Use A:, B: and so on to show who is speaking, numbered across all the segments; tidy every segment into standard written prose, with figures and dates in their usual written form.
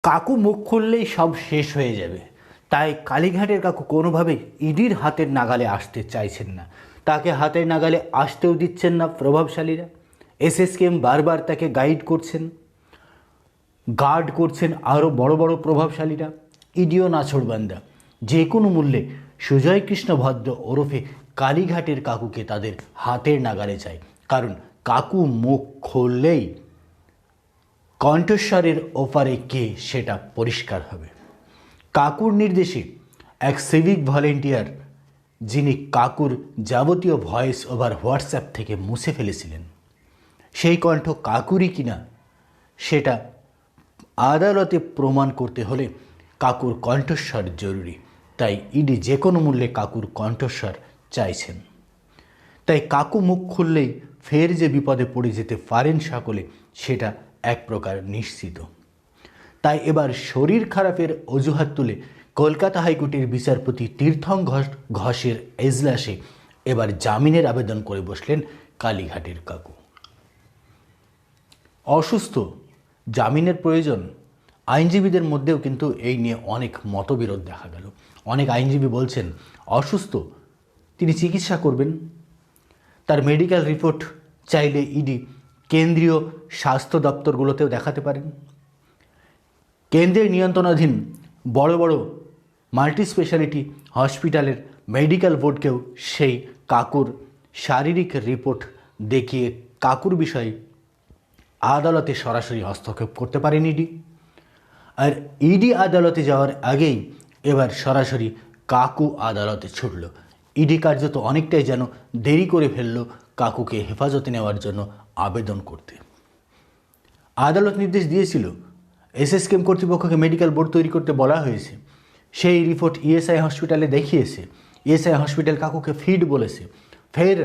A: কাকু মুখ খুললেই সব শেষ হয়ে যাবে, তাই কালীঘাটের কাকু কোনোভাবেই ইডির হাতের নাগালে আসতে চাইছেন না। তাকে হাতের নাগালে আসতেও দিচ্ছেন না প্রভাবশালীরা। এসএসকেএম বারবার তাকে গাইড করছেন, গার্ড করছেন আরও বড় বড় প্রভাবশালীরা। ইডিও নাছোড়বান্দা যে কোনো মূল্যে সুজয় কৃষ্ণ ভদ্র ওরফে কালীঘাটের কাকুকে তাদের হাতের নাগালে চায়, কারণ কাকু মুখ খুললেই কণ্ঠস্বরের ওপারে কে সেটা পরিষ্কার হবে। কাকুর নির্দেশে এক সিভিক ভলেন্টিয়ার, যিনি কাকুর যাবতীয় ভয়েস ওভার হোয়াটসঅ্যাপ থেকে মুছে ফেলেছিলেন, সেই কণ্ঠ কাকুরই কিনা সেটা আদালতে প্রমাণ করতে হলে কাকুর কণ্ঠস্বর জরুরি। তাই ইডি যে কোনো মূল্যে কাকুর কণ্ঠস্বর চাইছেন। তাই কাকু মুখ খুললেই ফের যে বিপদে পড়ে যেতে পারেন সকলে, সেটা এক প্রকার নিশ্চিত। তাই এবার শরীর খারাপের অজুহাত তুলে কলকাতা হাইকোর্টের বিচারপতি তীর্থঙ্কর ঘোষের এজলাসে এবার জামিনের আবেদন করে বসলেন কালীঘাটের কাকু। অসুস্থ, জামিনের প্রয়োজন। আইনজীবীদের মধ্যেও কিন্তু এই নিয়ে অনেক মতবিরোধ দেখা গেল। অনেক আইনজীবী বলছেন অসুস্থ, তিনি চিকিৎসা করবেন, তার মেডিকেল রিপোর্ট চাইলে ইডি কেন্দ্রীয় স্বাস্থ্য দপ্তরগুলোতেও দেখাতে পারেন। কেন্দ্রের নিয়ন্ত্রণাধীন বড় বড় মাল্টি স্পেশালিটি হসপিটালের মেডিকেল বোর্ডকেও সেই কাকুর শারীরিক রিপোর্ট দেখিয়ে কাকুর বিষয়ে আদালতে সরাসরি হস্তক্ষেপ করতে পারেন ইডি। আর ইডি আদালতে যাওয়ার আগেই এবার সরাসরি কাকু আদালতে ছুটল। ইডি কার্যত অনেকটাই যেন দেরি করে ফেলল কাকুকে হেফাজতে নেওয়ার জন্য আবেদন করতে। আদালত নির্দেশ দিয়েছিল, এসএসকেএম কর্তৃপক্ষকে মেডিকেল বোর্ড তৈরি করতে বলা হয়েছে। সেই রিপোর্ট ইএসআই হসপিটালে দেখিয়েছে। ইএসআই হসপিটাল কাকুকে ফিট বলেছে। ফের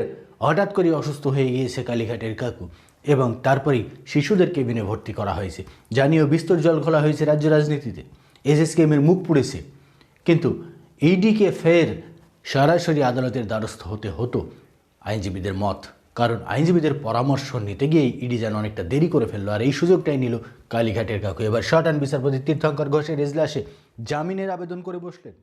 A: হঠাৎ করে অসুস্থ হয়ে গিয়েছে কালীঘাটের কাকু এবং তারপরেই শিশুদের কেবিনে ভর্তি করা হয়েছে। জানিয়েও বিস্তর জল ঘোলা হয়েছে রাজ্য রাজনীতিতে। এসএসকেএমের মুখ পুড়েছে। কিন্তু ইডিকে ফের সরাসরি আদালতের দ্বারস্থ হতে হতো আইনজীবীদের মত, কারণ আইনজীবীদের পরামর্শ নিতে গিয়েই ইডি যেন অনেকটা দেরি করে ফেললো। আর এই সুযোগটাই নিল কালীঘাটের কাকু। এবার শর্ট অ্যান্ড বিচারপতি তীর্থঙ্কর ঘোষের এজলাসে জামিনের আবেদন করে বসলেন।